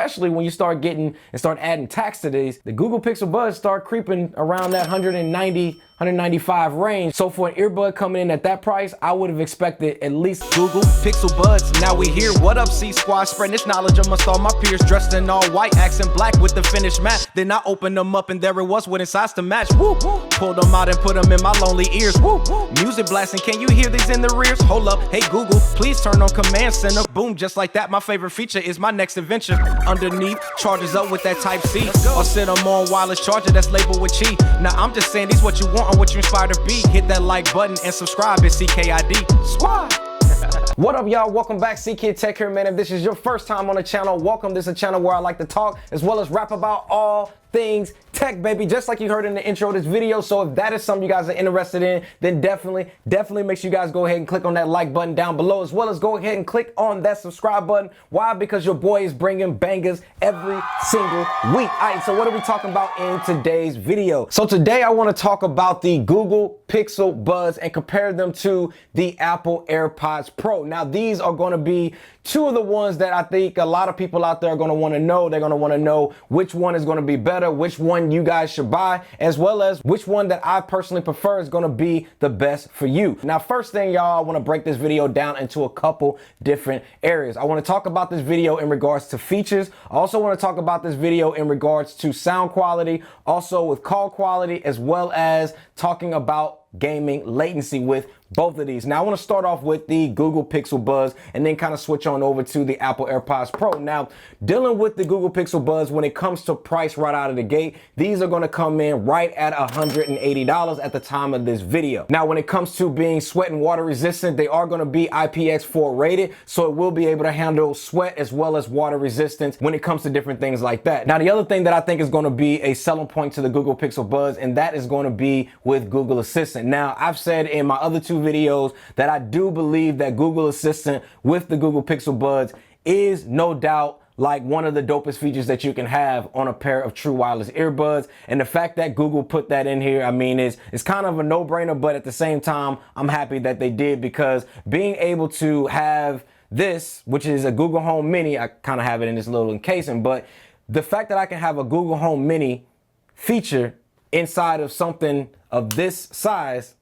especially when you start getting and start adding tax to these, the Google Pixel Buds start creeping around that 195 range. So for an earbud coming in at that price, I would have expected at least Google Pixel Buds, now we here. What up, C-Squad? Spreading this knowledge amongst all my peers, dressed in all white, accent black with the finished matte. Then I opened them up and there it was with insides to match. Woo! Pulled them out and put them in my lonely ears. Woo! Music blasting, can you hear these in the rears? Hold up, hey Google, please turn on command center. Boom, just like that, my favorite feature is my next adventure. Underneath, charges up with that Type-C. Or sit them on wireless charger that's labeled with Qi. Now I'm just saying, these what you want or what you inspired to be. Hit that like button and subscribe, it's CKid. Squad! What up, y'all? Welcome back. CKid Tech here, man. If this is your first time on the channel, welcome. This is a channel where I like to talk as well as rap about all things tech, baby, just like you heard in the intro of this video. So if that is something you guys are interested in, then definitely make sure you guys go ahead and click on that like button down below, as well as go ahead and click on that subscribe button. Why? Because your boy is bringing bangers every single week. All right, so what are we talking about in today's video? So today I want to talk about the Google Pixel Buds and compare them to the Apple AirPods Pro. Now, these are going to be two of the ones that I think a lot of people out there are going to want to know. They're going to want to know which one is going to be better, which one you guys should buy, as well as which one that I personally prefer is going to be the best for you. Now, first thing, y'all, I want to break this video down into a couple different areas. I want to talk about this video in regards to features. I also want to talk about this video in regards to sound quality, also with call quality, as well as talking about gaming latency with both of these. Now, I want to start off with the Google Pixel Buds and then kind of switch on over to the Apple AirPods Pro. Now, dealing with the Google Pixel Buds, when it comes to price right out of the gate, these are going to come in right at $180 at the time of this video. Now, when it comes to being sweat and water resistant, they are going to be IPX4 rated, so it will be able to handle sweat as well as water resistance when it comes to different things like that. Now, the other thing that I think is going to be a selling point to the Google Pixel Buds, and that is going to be with Google Assistant. Now, I've said in my other two videos that I do believe that Google Assistant with the Google Pixel Buds is no doubt like one of the dopest features that you can have on a pair of true wireless earbuds. And the fact that Google put that in here, I mean, it's kind of a no-brainer, but at the same time, I'm happy that they did, because being able to have this, which is a Google Home Mini, I kind of have it in this little encasing, but the fact that I can have a Google Home Mini feature inside of something of this size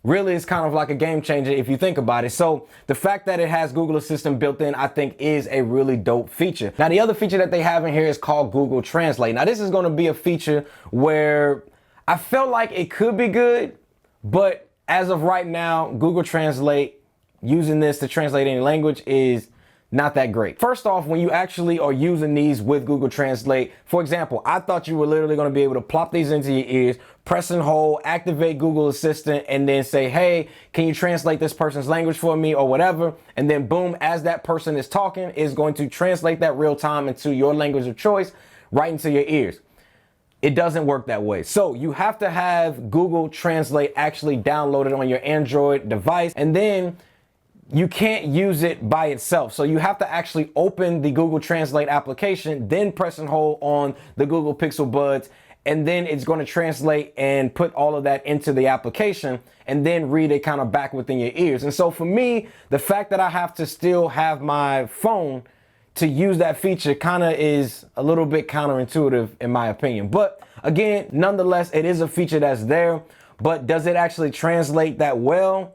really is kind of like a game changer if you think about it. So the fact that it has Google Assistant built in, I think, is a really dope feature. Now, the other feature that they have in here is called Google Translate. Now, this is going to be a feature where I felt like it could be good, but as of right now, Google Translate, using this to translate any language, is not that great. First off, when you actually are using these with Google Translate, for example, I thought you were literally going to be able to plop these into your ears, press and hold, activate Google Assistant, and then say, hey, can you translate this person's language for me or whatever? And then boom, as that person is talking, is going to translate that real time into your language of choice right into your ears. It doesn't work that way. So you have to have Google Translate actually downloaded on your Android device, and then you can't use it by itself. So you have to actually open the Google Translate application, then press and hold on the Google Pixel Buds, and then it's going to translate and put all of that into the application and then read it kind of back within your ears. And so for me, the fact that I have to still have my phone to use that feature kind of is a little bit counterintuitive in my opinion. But again, nonetheless, it is a feature that's there, but does it actually translate that well?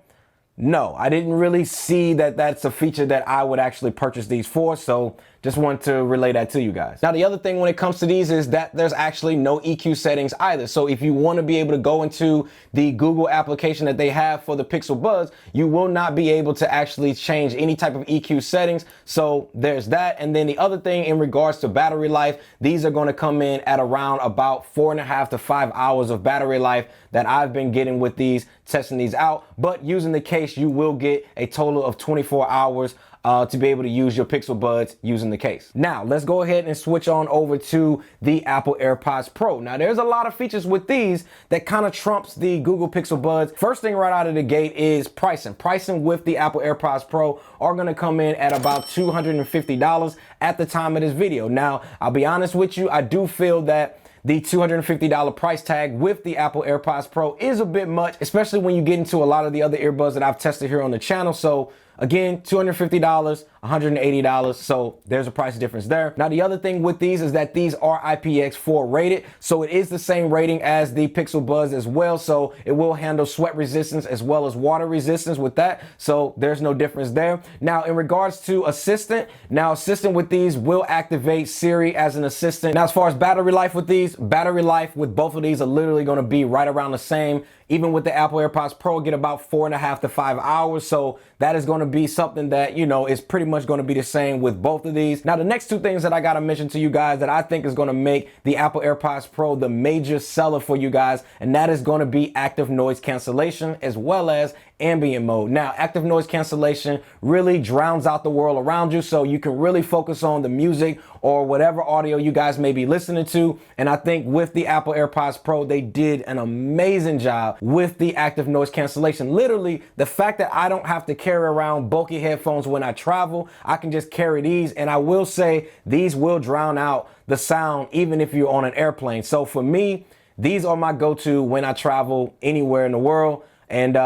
No, I didn't really see that that's a feature that I would actually purchase these for, so just want to relay that to you guys. Now, the other thing when it comes to these is that there's actually no EQ settings either. So if you want to be able to go into the Google application that they have for the Pixel Buds, you will not be able to actually change any type of EQ settings. So there's that. And then the other thing in regards to battery life, these are going to come in at around about 4.5 to 5 hours of battery life that I've been getting with these, testing these out. But using the case, you will get a total of 24 hours to be able to use your Pixel Buds using the case. Now, let's go ahead and switch on over to the Apple AirPods Pro. Now, there's a lot of features with these that kind of trumps the Google Pixel Buds. First thing right out of the gate is pricing. Pricing with the Apple AirPods Pro are going to come in at about $250 at the time of this video. Now, I'll be honest with you, I do feel that the $250 price tag with the Apple AirPods Pro is a bit much, especially when you get into a lot of the other earbuds that I've tested here on the channel. So Again, $250, $180, so there's a price difference there. Now, the other thing with these is that these are IPX4 rated, so it is the same rating as the Pixel Buds as well, so it will handle sweat resistance as well as water resistance with that, so there's no difference there. Now, in regards to Assistant, Assistant with these will activate Siri as an assistant. Now, as far as battery life with these, battery life with both of these are literally gonna be right around the same. Even with the Apple AirPods Pro, get about 4.5 to 5 hours. So that is going to be something that, you know, is pretty much going to be the same with both of these. Now, the next two things that I got to mention to you guys that I think is going to make the Apple AirPods Pro the major seller for you guys, and that is going to be active noise cancellation as well as ambient mode. Now, active noise cancellation really drowns out the world around you, so you can really focus on the music or whatever audio you guys may be listening to. And I think with the Apple AirPods Pro, they did an amazing job with the active noise cancellation. Literally, the fact that I don't have to carry around bulky headphones when I travel, I can just carry these, and I will say these will drown out the sound even if you're on an airplane. So for me, these are my go-to when I travel anywhere in the world, and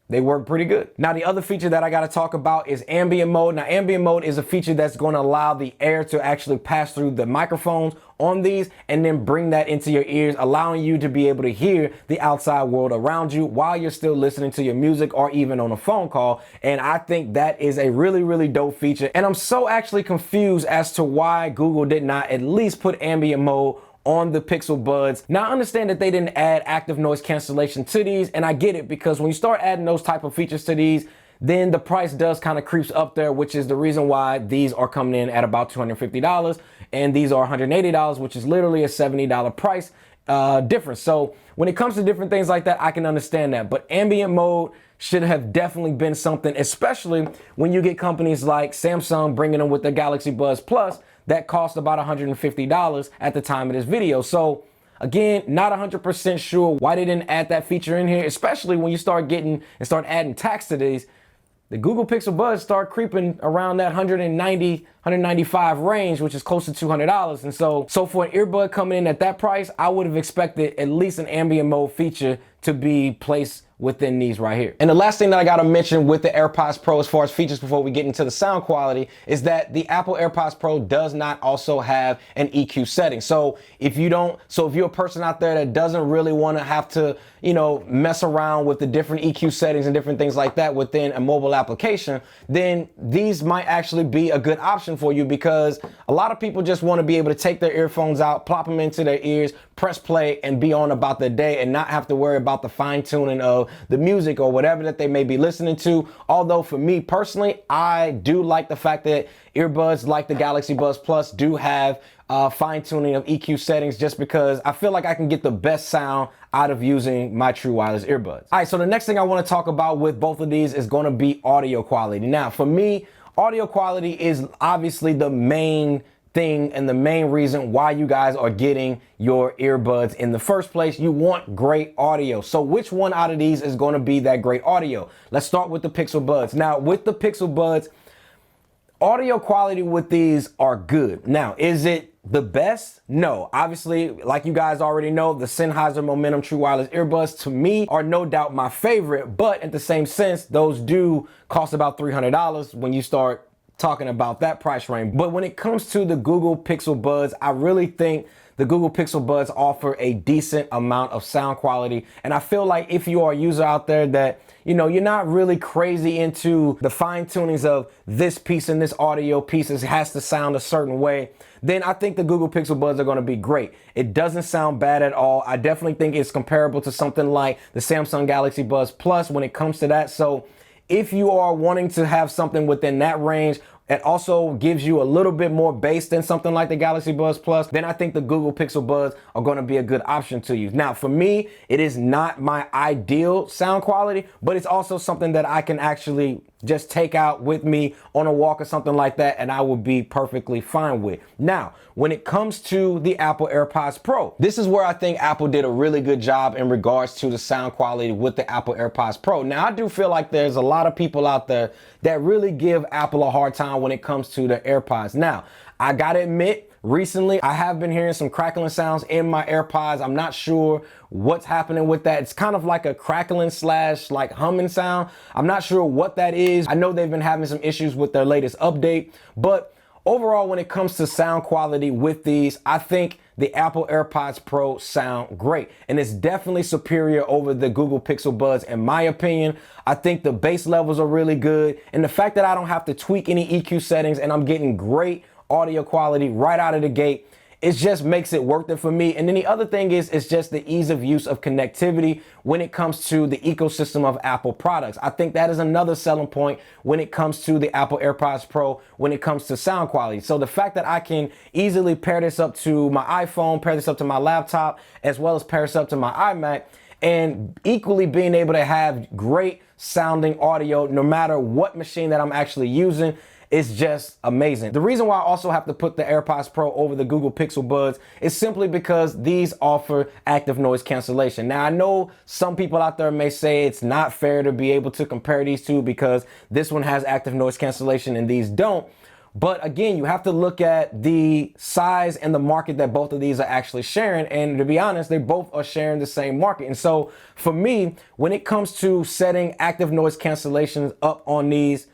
they work pretty good. Now, the other feature that I gotta talk about is ambient mode. Now, ambient mode is a feature that's gonna allow the air to actually pass through the microphones on these and then bring that into your ears, allowing you to be able to hear the outside world around you while you're still listening to your music or even on a phone call. And I think that is a really, really dope feature. And I'm so actually confused as to why Google did not at least put ambient mode on the Pixel Buds. Now, I understand that they didn't add active noise cancellation to these, and I get it, because when you start adding those type of features to these, then the price does kind of creeps up there, which is the reason why these are coming in at about $250 and these are $180, which is literally a $70 price difference. So when it comes to different things like that, I can understand that, but ambient mode should have definitely been something, especially when you get companies like Samsung bringing them with the Galaxy Buds Plus that cost about $150 at the time of this video. So again, not 100% sure why they didn't add that feature in here, especially when you start adding tax to these. The Google Pixel Buds start creeping around that $190, $195 range, which is close to $200. And so for an earbud coming in at that price, I would have expected at least an ambient mode feature to be placed within these right here. And the last thing that I gotta mention with the AirPods Pro as far as features before we get into the sound quality is that the Apple AirPods Pro does not also have an EQ setting. So if you're a person out there that doesn't really wanna have to, you know, mess around with the different EQ settings and different things like that within a mobile application, then these might actually be a good option for you, because a lot of people just wanna be able to take their earphones out, plop them into their ears, press play, and be on about their day and not have to worry about the fine tuning of the music or whatever that they may be listening to. Although for me personally, I do like the fact that earbuds like the Galaxy Buds Plus do have fine tuning of EQ settings, just because I feel like I can get the best sound out of using my true wireless earbuds. All right, so the next thing I want to talk about with both of these is going to be audio quality. Now, for me, audio quality is obviously the main thing and the main reason why you guys are getting your earbuds in the first place. You want great audio. So which one out of these is going to be that great audio? Let's start with the Pixel Buds. Now, with the Pixel Buds, audio quality with these are good. Now, is it the best? No. Obviously, like you guys already know, the Sennheiser Momentum True Wireless Earbuds to me are no doubt my favorite, but at the same sense, those do cost about $300 when you start talking about that price range. But when it comes to the Google Pixel Buds, I really think the Google Pixel Buds offer a decent amount of sound quality. And I feel like if you are a user out there that, you know, you're not really crazy into the fine tunings of this piece and this audio piece has to sound a certain way, then I think the Google Pixel Buds are going to be great. It doesn't sound bad at all. I definitely think it's comparable to something like the Samsung Galaxy Buds Plus when it comes to that. So if you are wanting to have something within that range, it also gives you a little bit more bass than something like the Galaxy Buds Plus, then I think the Google Pixel Buds are going to be a good option to you. Now, for me, it is not my ideal sound quality, but it's also something that I can actually just take out with me on a walk or something like that, and I would be perfectly fine with. Now, when it comes to the Apple AirPods Pro, this is where I think Apple did a really good job in regards to the sound quality with the Apple AirPods Pro. Now, I do feel like there's a lot of people out there that really give Apple a hard time when it comes to the AirPods. Now, I gotta admit, recently. I have been hearing some crackling sounds in my AirPods. I'm not sure what's happening with that. It's kind of like a crackling slash like humming sound. I'm not sure what that is. I know they've been having some issues with their latest update, but overall, when it comes to sound quality with these, I think the Apple AirPods Pro sound great, and it's definitely superior over the Google Pixel Buds in my opinion. I think the bass levels are really good, and the fact that I don't have to tweak any EQ settings and I'm getting great audio quality right out of the gate, it just makes it worth it for me. And then the other thing is, it's just the ease of use of connectivity when it comes to the ecosystem of Apple products. I think that is another selling point when it comes to the Apple AirPods Pro, when it comes to sound quality. So the fact that I can easily pair this up to my iPhone, pair this up to my laptop, as well as pair this up to my iMac, and equally being able to have great sounding audio no matter what machine that I'm actually using, it's just amazing. The reason why I also have to put the AirPods Pro over the Google Pixel Buds is simply because these offer active noise cancellation. Now, I know some people out there may say it's not fair to be able to compare these two because this one has active noise cancellation and these don't. But again, you have to look at the size and the market that both of these are actually sharing. And to be honest, they both are sharing the same market. And so for me, when it comes to setting active noise cancellations up on these,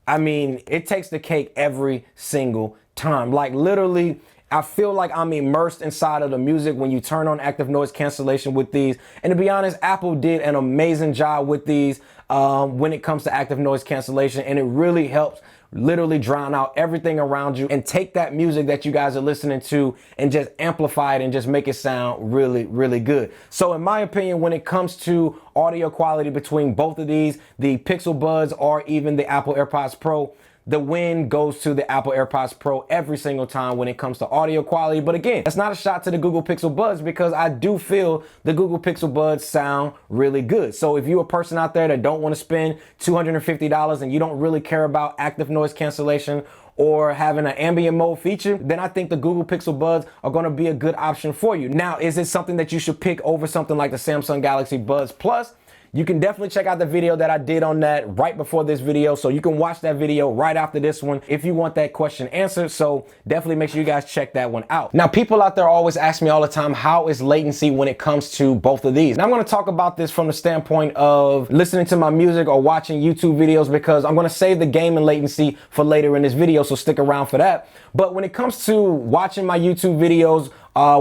I mean, it takes the cake every single time. Like literally, I feel like I'm immersed inside of the music when you turn on active noise cancellation with these. And to be honest, Apple did an amazing job with these when it comes to active noise cancellation. And it really helps literally drown out everything around you and take that music that you guys are listening to and just amplify it and just make it sound really, really good. So in my opinion, when it comes to audio quality between both of these, the Pixel Buds or even the Apple AirPods Pro, the win goes to the Apple AirPods Pro every single time when it comes to audio quality. But again, that's not a shot to the Google Pixel Buds because I do feel the Google Pixel Buds sound really good. So if you're a person out there that don't want to spend $250 and you don't really care about active noise cancellation or having an ambient mode feature, then I think the Google Pixel Buds are going to be a good option for you. Now, is it something that you should pick over something like the Samsung Galaxy Buds Plus? You can definitely check out the video that I did on that right before this video. So you can watch that video right after this one if you want that question answered. So definitely make sure you guys check that one out. Now, people out there always ask me all the time, how is latency when it comes to both of these? Now, I'm going to talk about this from the standpoint of listening to my music or watching YouTube videos because I'm going to save the gaming latency for later in this video. So stick around for that. But when it comes to watching my YouTube videos,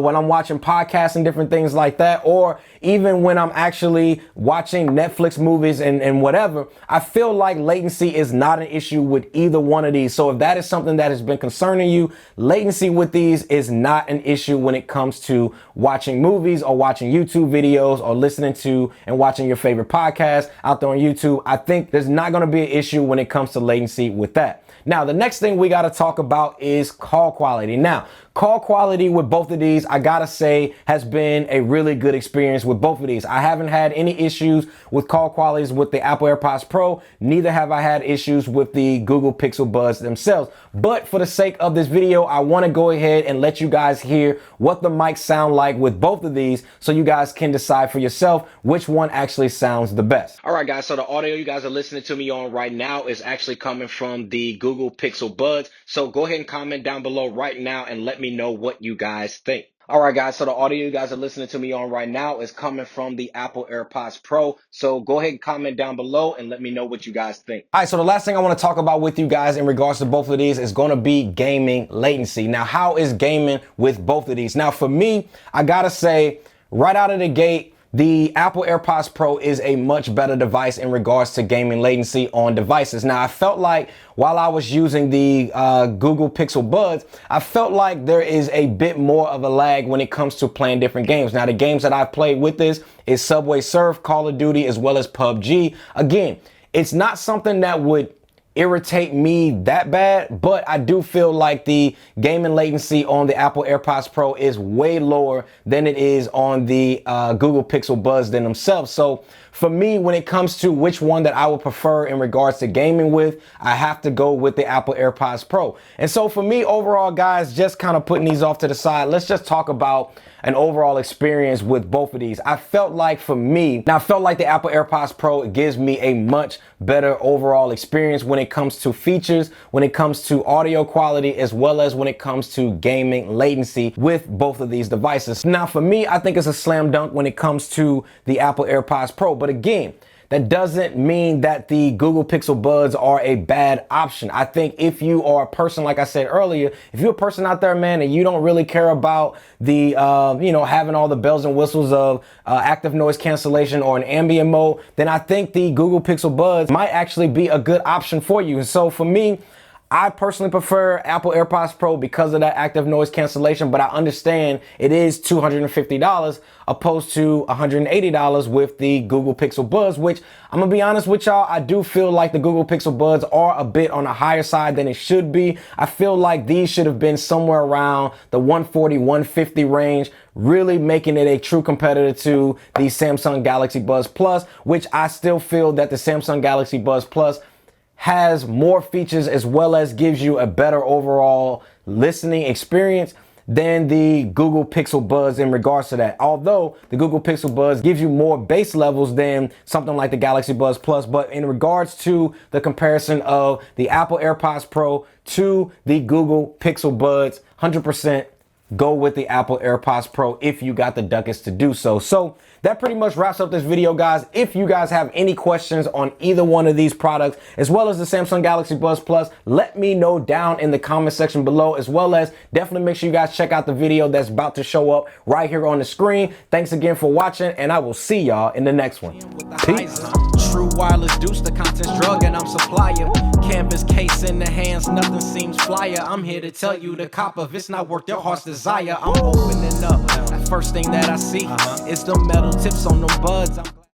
when I'm watching podcasts and different things like that, or even when I'm actually watching Netflix movies and whatever, I feel like latency is not an issue with either one of these. So if that is something that has been concerning you, latency with these is not an issue when it comes to watching movies or watching YouTube videos or listening to and watching your favorite podcast out there on YouTube. I think there's not going to be an issue when it comes to latency with that. Now, the next thing we got to talk about is call quality. Now, call quality with both of these, I gotta say, has been a really good experience with both of these. I haven't had any issues with call qualities with the Apple AirPods Pro. Neither have I had issues with the Google Pixel Buds themselves. But for the sake of this video, I want to go ahead and let you guys hear what the mics sound like with both of these so you guys can decide for yourself which one actually sounds the best. All right, guys, so the audio you guys are listening to me on right now is actually coming from the Google Pixel Buds. So go ahead and comment down below right now and let me know what you guys think. All right, guys, so the audio you guys are listening to me on right now is coming from the Apple AirPods Pro. So go ahead and comment down below and let me know what you guys think. All right, so the last thing I want to talk about with you guys in regards to both of these is going to be gaming latency. Now, how is gaming with both of these? Now, for me, I got to say right out of the gate, the Apple AirPods Pro is a much better device in regards to gaming latency on devices. Now, I felt like while I was using the Google Pixel Buds, I felt like there is a bit more of a lag when it comes to playing different games. Now, the games that I've played with this is Subway Surf, Call of Duty, as well as PUBG. Again, it's not something that would irritate me that bad, but I do feel like the gaming latency on the Apple AirPods Pro is way lower than it is on the Google Pixel Buds than themselves. So for me, when it comes to which one that I would prefer in regards to gaming with, I have to go with the Apple AirPods Pro. And so for me overall, guys, just kind of putting these off to the side, let's just talk about an overall experience with both of these. I felt like for me, now I felt like the Apple AirPods Pro gives me a much better overall experience when it comes to features, when it comes to audio quality, as well as when it comes to gaming latency with both of these devices. Now for me, I think it's a slam dunk when it comes to the Apple AirPods Pro, but again, that doesn't mean that the Google Pixel Buds are a bad option. I think if you are a person, like I said earlier, if you're a person out there, man, and you don't really care about the, having all the bells and whistles of active noise cancellation or an ambient mode, then I think the Google Pixel Buds might actually be a good option for you. And so for me, I personally prefer Apple AirPods Pro because of that active noise cancellation, but I understand it is $250 opposed to $180 with the Google Pixel Buds, which I'm gonna be honest with y'all, I do feel like the Google Pixel Buds are a bit on the higher side than it should be. I feel like these should have been somewhere around the $140, $150 range, really making it a true competitor to the Samsung Galaxy Buds Plus, which I still feel that the Samsung Galaxy Buds Plus has more features as well as gives you a better overall listening experience than the Google Pixel Buds in regards to that. Although the Google Pixel Buds gives you more bass levels than something like the Galaxy Buds Plus, but in regards to the comparison of the Apple AirPods Pro to the Google Pixel Buds, 100% go with the Apple AirPods Pro if you got the ducats to do so. So that pretty much wraps up this video, guys. If you guys have any questions on either one of these products, as well as the Samsung Galaxy Buds Plus, let me know down in the comment section below, as well as definitely make sure you guys check out the video that's about to show up right here on the screen. Thanks again for watching, and I will see y'all in the next one. Peace. True wireless deuce, the content's drug and I'm supplier. Canvas case in the hands, nothing seems flyer. I'm here to tell you the cop if it's not worth your heart's desire. I'm opening up. That first thing that I see is the metal tips on them buds.